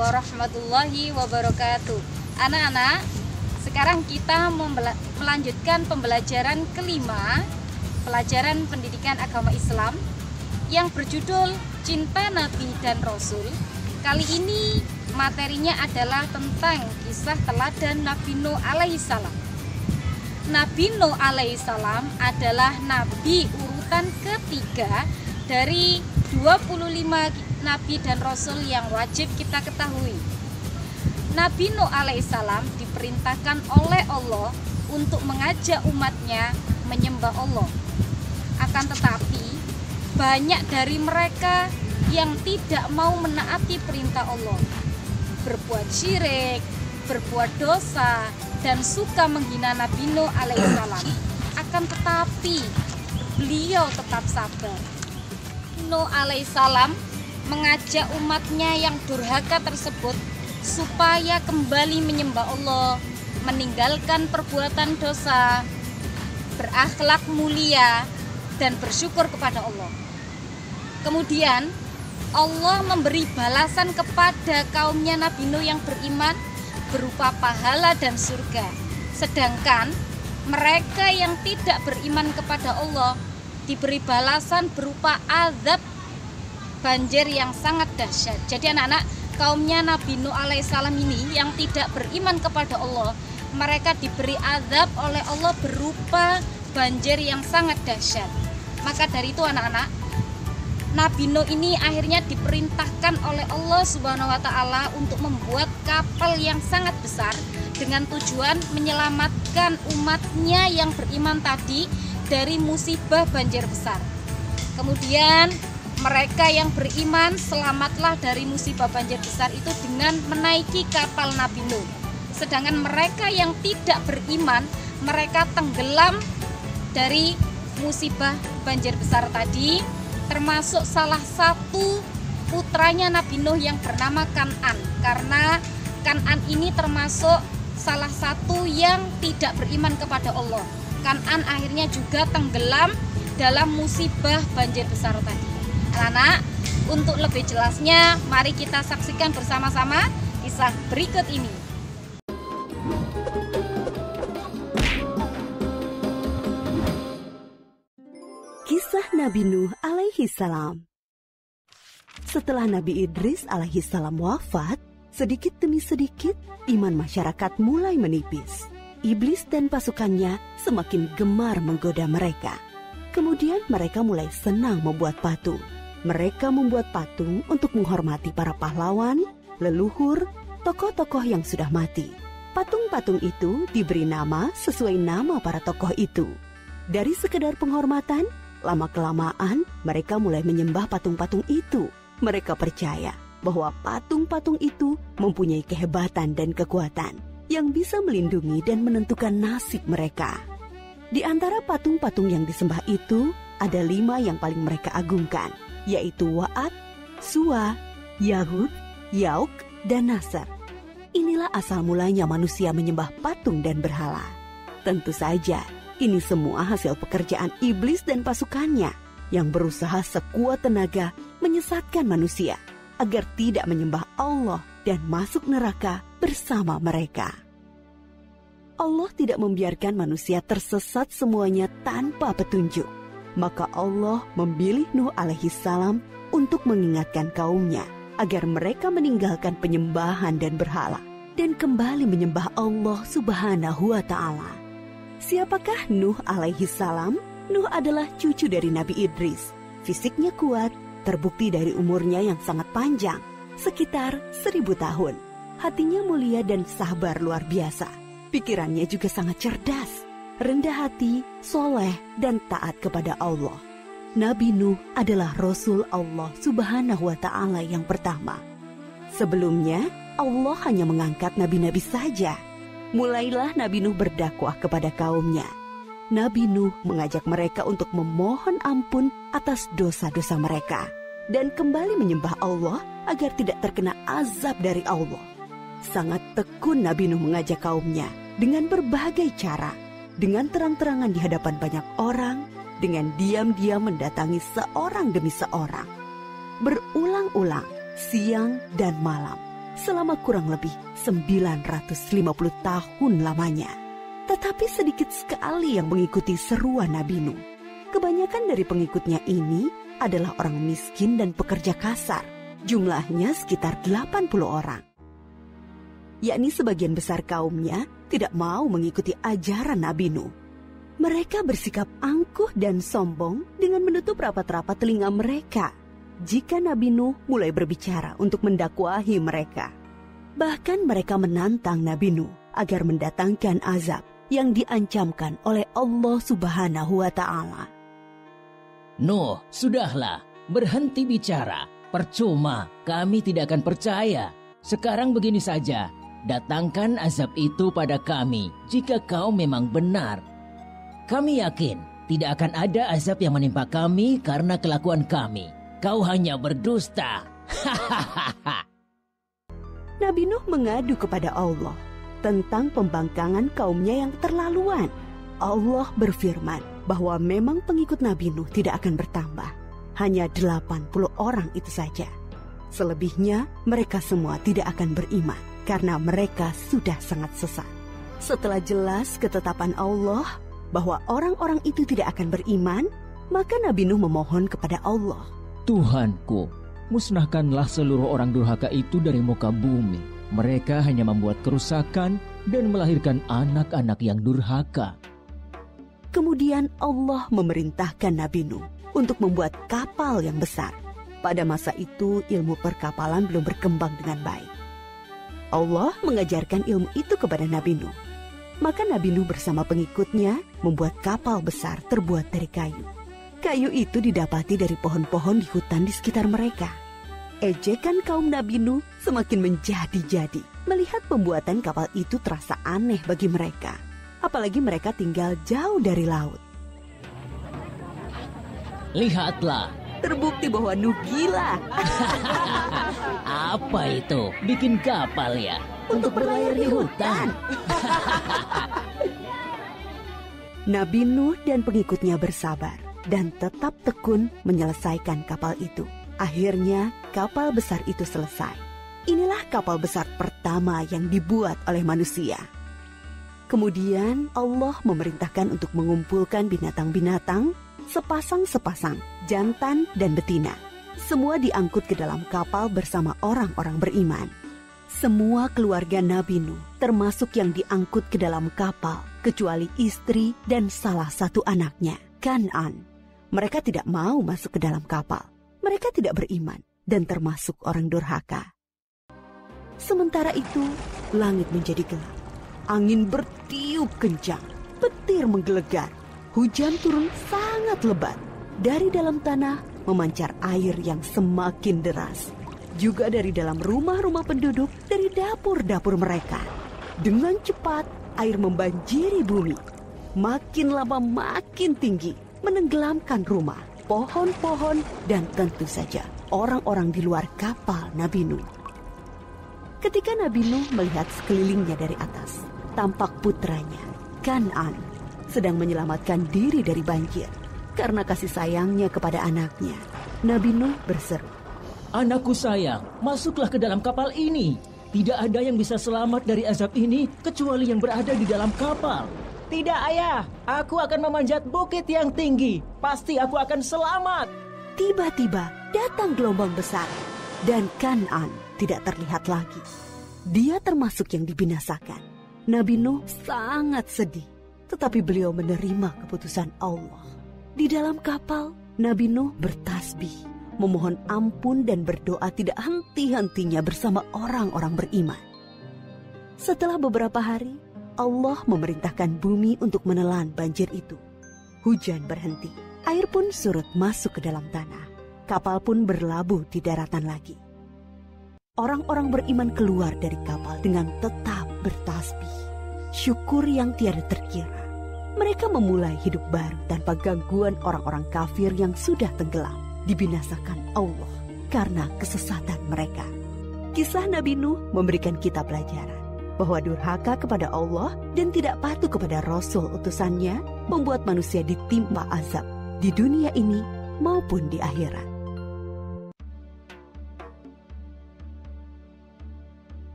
Warahmatullahi wabarakatuh. Anak-anak, sekarang kita melanjutkan pembelajaran kelima, pelajaran pendidikan agama Islam yang berjudul Cinta Nabi dan Rasul. Kali ini materinya adalah tentang kisah teladan Nabi Nuh alaihissalam. Nabi Nuh alaihissalam adalah nabi urutan ketiga dari 25 Nabi dan Rasul yang wajib kita ketahui. Nabi Nuh alaihissalam diperintahkan oleh Allah untuk mengajak umatnya menyembah Allah. Akan tetapi, banyak dari mereka yang tidak mau menaati perintah Allah, berbuat syirik, berbuat dosa, dan suka menghina Nabi Nuh alaihissalam. Akan tetapi, beliau tetap sabar. Nuh alaihissalam mengajak umatnya yang durhaka tersebut supaya kembali menyembah Allah, meninggalkan perbuatan dosa, berakhlak mulia, dan bersyukur kepada Allah. Kemudian Allah memberi balasan kepada kaumnya Nabi Nuh yang beriman berupa pahala dan surga. Sedangkan mereka yang tidak beriman kepada Allah diberi balasan berupa azab banjir yang sangat dahsyat. Jadi anak-anak, kaumnya Nabi Nuh alaihissalam ini yang tidak beriman kepada Allah, mereka diberi azab oleh Allah berupa banjir yang sangat dahsyat. Maka dari itu anak-anak, Nabi Nuh ini akhirnya diperintahkan oleh Allah Subhanahu wa Ta'ala untuk membuat kapal yang sangat besar dengan tujuan menyelamatkan umatnya yang beriman tadi dari musibah banjir besar. Kemudian mereka yang beriman selamatlah dari musibah banjir besar itu dengan menaiki kapal Nabi Nuh. Sedangkan mereka yang tidak beriman, mereka tenggelam dari musibah banjir besar tadi, termasuk salah satu putranya Nabi Nuh yang bernama Kan'an. Karena Kan'an ini termasuk salah satu yang tidak beriman kepada Allah. Kan'an akhirnya juga tenggelam dalam musibah banjir besar tadi. Anak-anak, untuk lebih jelasnya, mari kita saksikan bersama-sama kisah berikut ini. Kisah Nabi Nuh alaihissalam. Setelah Nabi Idris alaihissalam wafat, sedikit demi sedikit iman masyarakat mulai menipis. Iblis dan pasukannya semakin gemar menggoda mereka. Kemudian mereka mulai senang membuat patung. Mereka membuat patung untuk menghormati para pahlawan, leluhur, tokoh-tokoh yang sudah mati. Patung-patung itu diberi nama sesuai nama para tokoh itu. Dari sekedar penghormatan, lama-kelamaan mereka mulai menyembah patung-patung itu. Mereka percaya bahwa patung-patung itu mempunyai kehebatan dan kekuatan yang bisa melindungi dan menentukan nasib mereka. Di antara patung-patung yang disembah itu, ada 5 yang paling mereka agungkan, yaitu Wa'ad, Suwa, Yahud, Yauk, dan Nasr. Inilah asal mulanya manusia menyembah patung dan berhala. Tentu saja, ini semua hasil pekerjaan iblis dan pasukannya yang berusaha sekuat tenaga menyesatkan manusia agar tidak menyembah Allah dan masuk neraka bersama mereka. Allah tidak membiarkan manusia tersesat semuanya tanpa petunjuk. Maka Allah memilih Nuh alaihissalam untuk mengingatkan kaumnya agar mereka meninggalkan penyembahan dan berhala dan kembali menyembah Allah Subhanahu wa Ta'ala. Siapakah Nuh alaihissalam? Nuh adalah cucu dari Nabi Idris. Fisiknya kuat, terbukti dari umurnya yang sangat panjang, sekitar 1000 tahun. Hatinya mulia dan sabar luar biasa. Pikirannya juga sangat cerdas, rendah hati, soleh, dan taat kepada Allah. Nabi Nuh adalah Rasul Allah Subhanahu wa Ta'ala yang pertama. Sebelumnya, Allah hanya mengangkat nabi-nabi saja. Mulailah Nabi Nuh berdakwah kepada kaumnya. Nabi Nuh mengajak mereka untuk memohon ampun atas dosa-dosa mereka dan kembali menyembah Allah agar tidak terkena azab dari Allah. Sangat tekun Nabi Nuh mengajak kaumnya dengan berbagai cara, dengan terang-terangan di hadapan banyak orang, dengan diam-diam mendatangi seorang demi seorang. Berulang-ulang, siang dan malam, selama kurang lebih 950 tahun lamanya. Tetapi sedikit sekali yang mengikuti seruan Nabi Nuh. Kebanyakan dari pengikutnya ini adalah orang miskin dan pekerja kasar. Jumlahnya sekitar 80 orang. Yakni sebagian besar kaumnya tidak mau mengikuti ajaran Nabi Nuh. Mereka bersikap angkuh dan sombong dengan menutup rapat-rapat telinga mereka jika Nabi Nuh mulai berbicara untuk mendakwahi mereka. Bahkan mereka menantang Nabi Nuh agar mendatangkan azab yang diancamkan oleh Allah Subhanahu wa Ta'ala. Nuh, sudahlah, berhenti bicara. Percuma, kami tidak akan percaya. Sekarang begini saja, datangkan azab itu pada kami jika kau memang benar. Kami yakin tidak akan ada azab yang menimpa kami karena kelakuan kami. Kau hanya berdusta. Nabi Nuh mengadu kepada Allah tentang pembangkangan kaumnya yang terlaluan. Allah berfirman bahwa memang pengikut Nabi Nuh tidak akan bertambah. Hanya 80 orang itu saja. Selebihnya mereka semua tidak akan beriman karena mereka sudah sangat sesat. Setelah jelas ketetapan Allah bahwa orang-orang itu tidak akan beriman, maka Nabi Nuh memohon kepada Allah. Tuhanku, musnahkanlah seluruh orang durhaka itu dari muka bumi. Mereka hanya membuat kerusakan dan melahirkan anak-anak yang durhaka. Kemudian Allah memerintahkan Nabi Nuh untuk membuat kapal yang besar. Pada masa itu ilmu perkapalan belum berkembang dengan baik. Allah mengajarkan ilmu itu kepada Nabi Nuh. Maka Nabi Nuh bersama pengikutnya membuat kapal besar terbuat dari kayu. Kayu itu didapati dari pohon-pohon di hutan di sekitar mereka. Ejekan kaum Nabi Nuh semakin menjadi-jadi. Melihat pembuatan kapal itu terasa aneh bagi mereka. Apalagi mereka tinggal jauh dari laut. Lihatlah. Terbukti bahwa Nuh gila. Apa itu? Bikin kapal ya? Untuk berlayar di hutan. Nabi Nuh dan pengikutnya bersabar dan tetap tekun menyelesaikan kapal itu. Akhirnya kapal besar itu selesai. Inilah kapal besar pertama yang dibuat oleh manusia. Kemudian Allah memerintahkan untuk mengumpulkan binatang-binatang sepasang-sepasang, jantan dan betina. Semua diangkut ke dalam kapal bersama orang-orang beriman. Semua keluarga Nabi Nuh, termasuk yang diangkut ke dalam kapal, kecuali istri dan salah satu anaknya, Kan'an. Mereka tidak mau masuk ke dalam kapal. Mereka tidak beriman dan termasuk orang durhaka. Sementara itu, langit menjadi gelap. Angin bertiup kencang, petir menggelegar. Hujan turun sangat lebat. Dari dalam tanah memancar air yang semakin deras. Juga dari dalam rumah-rumah penduduk, dari dapur-dapur mereka. Dengan cepat, air membanjiri bumi. Makin lama makin tinggi, menenggelamkan rumah, pohon-pohon, dan tentu saja orang-orang di luar kapal Nabi Nuh. Ketika Nabi Nuh melihat sekelilingnya dari atas, tampak putranya, Kan'an, sedang menyelamatkan diri dari banjir. Karena kasih sayangnya kepada anaknya, Nabi Nuh berseru, Anakku sayang, masuklah ke dalam kapal ini. Tidak ada yang bisa selamat dari azab ini kecuali yang berada di dalam kapal. Tidak, ayah. Aku akan memanjat bukit yang tinggi. Pasti aku akan selamat. Tiba-tiba datang gelombang besar dan Kan'an tidak terlihat lagi. Dia termasuk yang dibinasakan. Nabi Nuh sangat sedih, tetapi beliau menerima keputusan Allah. Di dalam kapal, Nabi Nuh bertasbih, memohon ampun dan berdoa tidak henti-hentinya bersama orang-orang beriman. Setelah beberapa hari, Allah memerintahkan bumi untuk menelan banjir itu. Hujan berhenti, air pun surut masuk ke dalam tanah. Kapal pun berlabuh di daratan lagi. Orang-orang beriman keluar dari kapal dengan tetap bertasbih. Syukur yang tiada terkira. Mereka memulai hidup baru tanpa gangguan orang-orang kafir yang sudah tenggelam, dibinasakan Allah karena kesesatan mereka. Kisah Nabi Nuh memberikan kita pelajaran bahwa durhaka kepada Allah dan tidak patuh kepada Rasul utusannya membuat manusia ditimpa azab di dunia ini maupun di akhirat.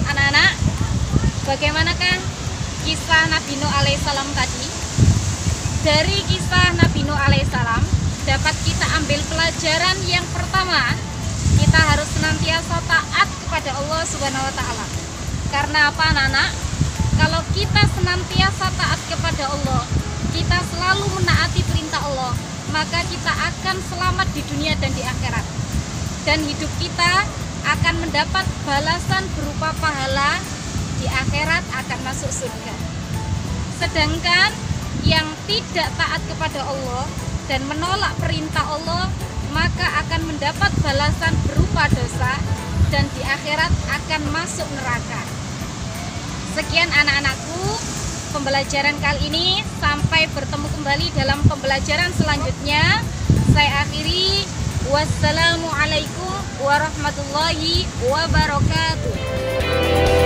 Anak-anak, bagaimanakah kisah Nabi Nuh alaihissalam tadi? Dari kisah Nabi Nuh alaihissalam dapat kita ambil pelajaran yang pertama, kita harus senantiasa taat kepada Allah Subhanahu wa taala. Karena apa, anak-anak? Kalau kita senantiasa taat kepada Allah, kita selalu menaati perintah Allah, maka kita akan selamat di dunia dan di akhirat. Dan hidup kita akan mendapat balasan berupa pahala, di akhirat akan masuk surga. Sedangkan yang tidak taat kepada Allah dan menolak perintah Allah, maka akan mendapat balasan berupa dosa dan di akhirat akan masuk neraka. Sekian anak-anakku pembelajaran kali ini, sampai bertemu kembali dalam pembelajaran selanjutnya. Saya akhiri, wassalamualaikum warahmatullahi wabarakatuh.